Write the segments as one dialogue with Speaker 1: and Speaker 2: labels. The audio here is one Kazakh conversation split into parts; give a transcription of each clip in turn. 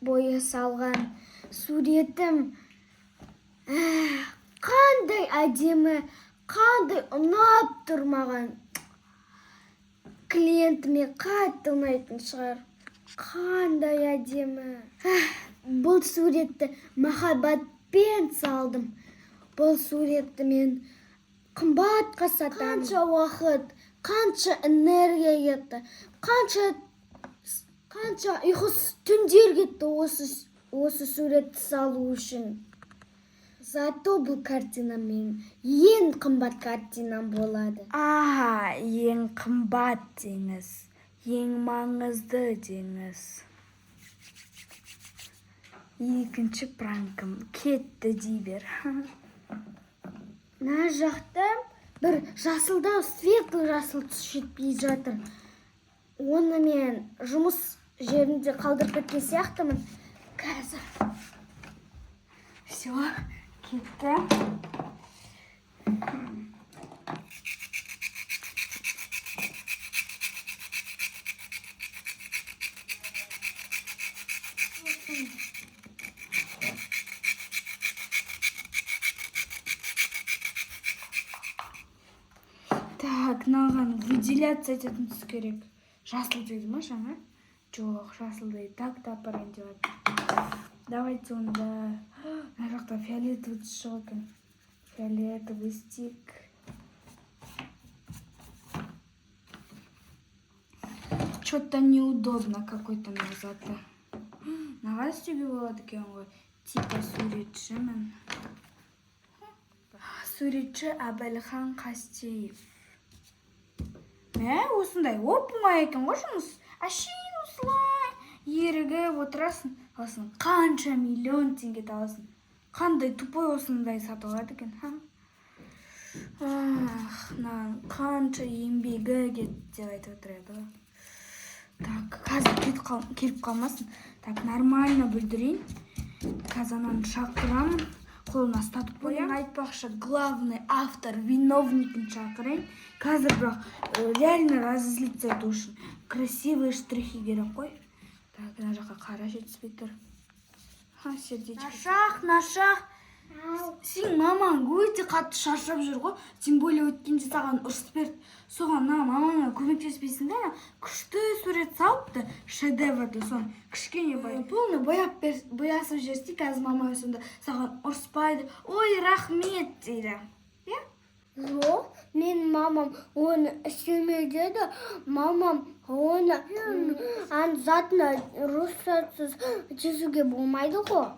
Speaker 1: бойы салған суретім қандай әдемі, қандай ұнап тұрмаған. Клиентіме қатты ұнайтын шығар. Қандай әдемі. Бұл суретті махаббатпен салдым. Бұл суретті мен қымбатқа сатамын. Қанша уақыт, қанша энергия кетті, қанша ұйқысыз түндер кетті осы суретті салу үшін. Зато бұл картина мен ең қымбат картинам болады.
Speaker 2: Ең қымбат деңіз, ең маңызды деңіз. Екінші пранкым кетті дей бер.
Speaker 1: Мына жақта бір жасылдау, светлый жасыл түс жетпей жатыр. Оны мен жұмыс жерінде қалдырып кеткен сияқтымын. Қазір.
Speaker 2: Все, кетті. Так, мынаған выделяться ететін түс керек. Жасыл дейді ма жаңа? Жоқ, жасыл дейді. Так та апарайын деп жатыр. Давайте онда. Мына жақта фиолетовый түс шығып екен. Фиолетовый стик. Что-то неудобно какой-то назад. Мынаған істеуге болады екен ғой. Типа суретшімін. Суретші Әбілхан Қастеев. Осындай оп-оңай екен ғой жұмыс. Әшейін осылай ерігіп отырасың. Аласың, қанша миллион теңге аласың. Қандай тупой осындай сатып алады екен. Қанша еңбегі кетті деп айтып отырады. Так, қазір келіп қалмасын. Так, нормально бүлдірейін. Қазанан шақырамын. Қолына статып қоям. Айтпақшы, главный автор, виновникін шақырайын. Қазір бірақ реально разозлиться ету үшін красивые штрихи керек қой. Так, мына жаққа қара жетіспей тұр. Сердечко. Нашақ. Сен мамаң өте қатты шаршап жүр ғой. Тем более өткенде саған ұрыс берді. Соған мамаңа көмектеспейсің да, күшті сурет салыпты, шедеврді соны кішкене полный боясып жерсей, қазір мамаң сонда саған ұрыспайды. Ой, рахмет дейді.
Speaker 1: Жоқ, мен мамам оны істемейді деді. Мамам оны затына рұқсатсыз жүзуге болмайды ғой.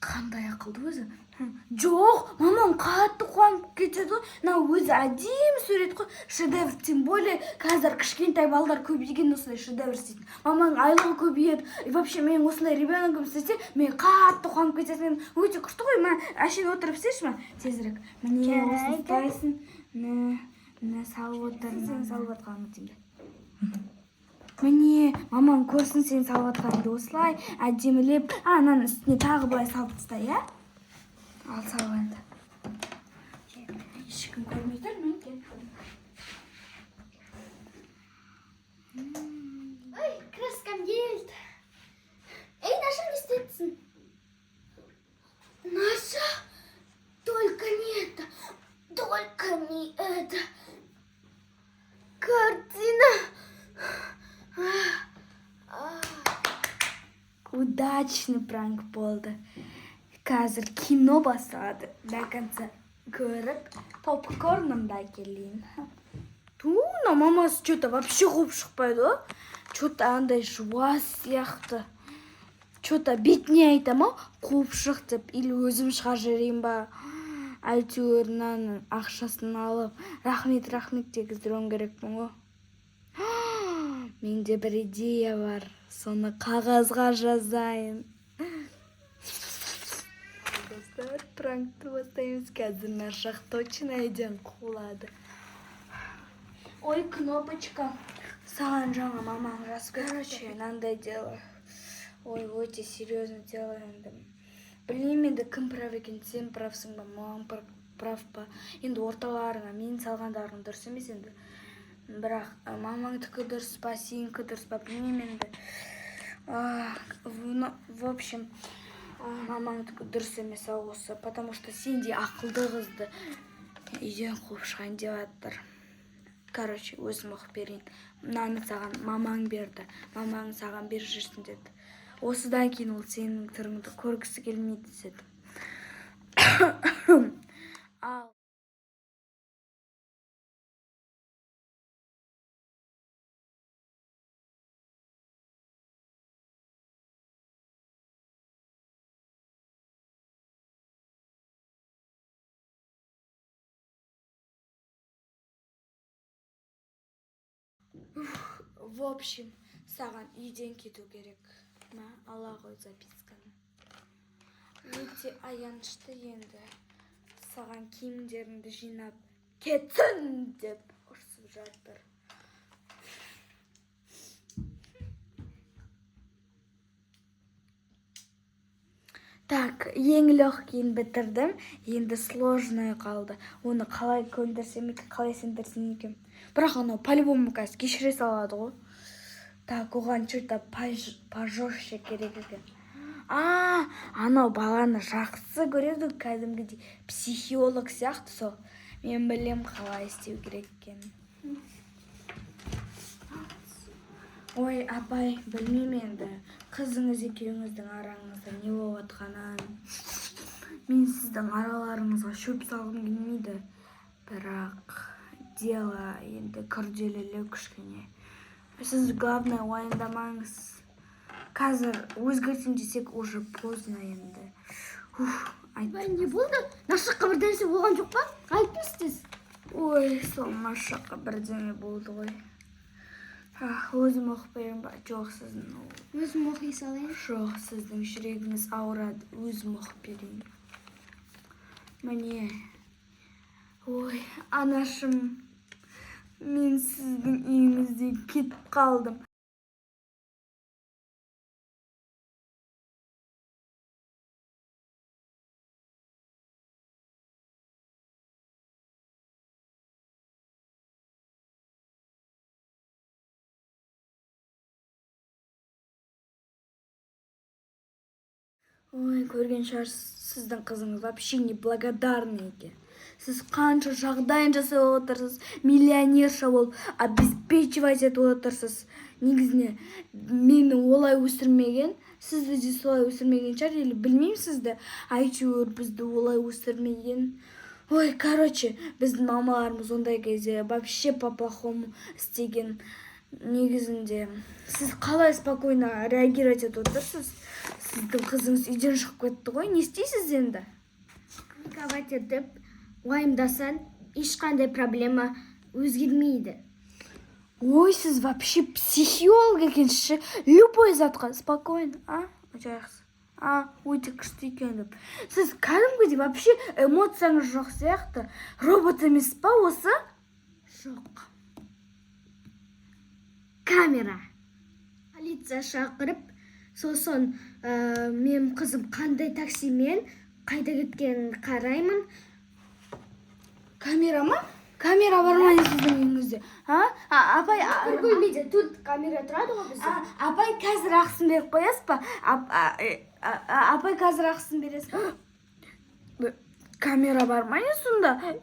Speaker 2: Қандай ақылды өзі? Жоқ, мамам қатты қуанып кетеді. Өзі әдемі сурет қой, шедевр. Тем более қазір кішкентай балдар көбейген осылай шедевр істейтін. Мамаң айлығы көбейеді. И вообще мен осылай ребеногым істесе, мен қатты қуанып кетесің. Өте күшті ғой, мен әшейін отырып істеші ме? Тезірек. Міне осыны ұстайсың. Міне салып отыр. Сен салып отқанмын деймін. Міне, мамаң көрсін сен салып отқанды осылай әдемілеп. Ананың үстіне тағы былай салып тастай, иә? Ал салып енді. Ешкім көрмей тұр, мен келіп.
Speaker 1: Ой, краскам келді. Эй, Наша, не істетсің? Наша, только не это, только не это. Картина.
Speaker 2: Удачный пранк болды. Қазір кино басталады. До конца көріп, попкорнымды әкелейін. Туна, мамасы что-то вообще қуып шықпайды ғой. Что-то андай жуас сияқты. Что-то бетіне айтама, қуып шық деп, или өзім шығар жіберейін ба. Әйтеуір мынаның ақшасын алып, рахмет дегіздіруім керекпін ғой. Менде бір идея бар. Соны қағазға жазайын. Достар, пранкты бастаймыз. Қазір нашақ точно еден қулады. Ой, кнопочка. Саған жаңа мамаң жазып кетті. Короче, мынандай дело. Ой, өте серьезно дело енді. Білмеймін енді кім прав екен, сен правсың ба, мамаң прав па. Енді орталарыңа мен салғандарың дұрыс емес енді. Бірақ мамаңдікі дұрыс па, сенікі дұрыс па, білмеймін енді. В общем, мамаңдікі дұрыс емес осы, потому что сенде ақылды қызды үйден қуып шығайын деп жатыр. Короче, өзім оқып берейін. Мынаны саған мамаң берді. Мамаң саған беріп жүрсін деді. Осыдан кейін ол сенің түріңді көргісі келмейді деді. Ал в общем, саған үйден кету керек. Ала ғой записканы. Өте аянышты енді. Саған киімдеріңді жинап кетсін деп ұрсып жатыр. Так, ең легкийін бітірдім. Енді сложный қалды. Оны қалай көндірсем екен, қалай сендірсем екен. Бірақ анау по-любому қазір кешіре салады ғой. Так, оған что-то пожестче керек екен. Анау баланы жақсы көреді, кәдімгідей психолог сияқты сол. Мен білем қалай істеу керек екенін. Ой, апай, білмеймін енді. Қызыңыз екеуіңіздің араңызда не болып жатқанын. Мен сіздің араларыңызға шөп салғым келмейді. Бірақ дело енді күрделілеу кішкене. Сіз главное уайымдамаңыз. Қазір өзгертсем десек уже поздно енді.
Speaker 1: Не болды? Нашаққа бір нәрсе болған жоқ па? Айтыңыз тез.
Speaker 2: Ой, сол Машаққа бірдеңе болды ғой. Өзім оқып берейін ба? Жоқ, сіздің...
Speaker 1: Өзім оқи салайын.
Speaker 2: Жоқ, сіздің жүрегіңіз ауырады. Өзім оқып берейін. Міне. Ой, анашым. Мен сіздің үйіңізден кетіп қалдым. Ой, көрген шығарсыз, сіздің қызыңыз вообще неблагодарный екен. Сіз қанша жағдайын жасап отырсыз, миллионерша болып, обеспечивать етіп отырсыз. Негізіне, мені олай өсірмеген, сізді де солай өсірмеген шығар, или білмеймін сізді. Әйтеуір бізді олай өсірмеген. Ой, короче, біздің мамаларымыз ондай кезде вообще по-плохому істеген. Негізінде, сіз қалай спокойно реагировать етіп отырсыз? Сіздің қызыңыз үйден шығып кетті ғой, не істейсіз енді?
Speaker 1: Паниковать етіп, уайымдасан, ешқандай проблема өзгермейді.
Speaker 2: Ой, сіз вообще психолог екенсіз, любой затқа спокойно, жақсы. Өте күшті екен деп. Сіз кәдімгідей вообще эмоцияңыз жоқ сияқты. Робот емес па осы?
Speaker 1: Жоқ. Камера. Полиция шақырып, сосын мен қызым қандай таксимен қайда кеткенін қараймын.
Speaker 2: Камера ма? Камера бар ма сіздің үйіңізде? Апай,
Speaker 1: Бір бөлмеде тут камера тұрады ғой бізде.
Speaker 2: апай қазір ақысын беріп қоясыз ба? Апай қазір ақысын бересіз ба? Камера бар ма не сонда?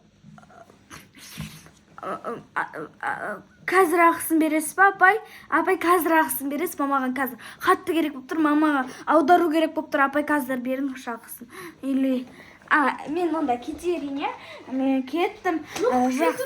Speaker 2: Қазір ақысын бересіз ба, апай? Апай қазір ақысын бересіз ба? Маған қазір хатты керек болып тұр, мамаға аудару керек болып тұр. Апай қазір беріңізші ақысын. Или мен онда кетерін, мен кеттім. Жақсы.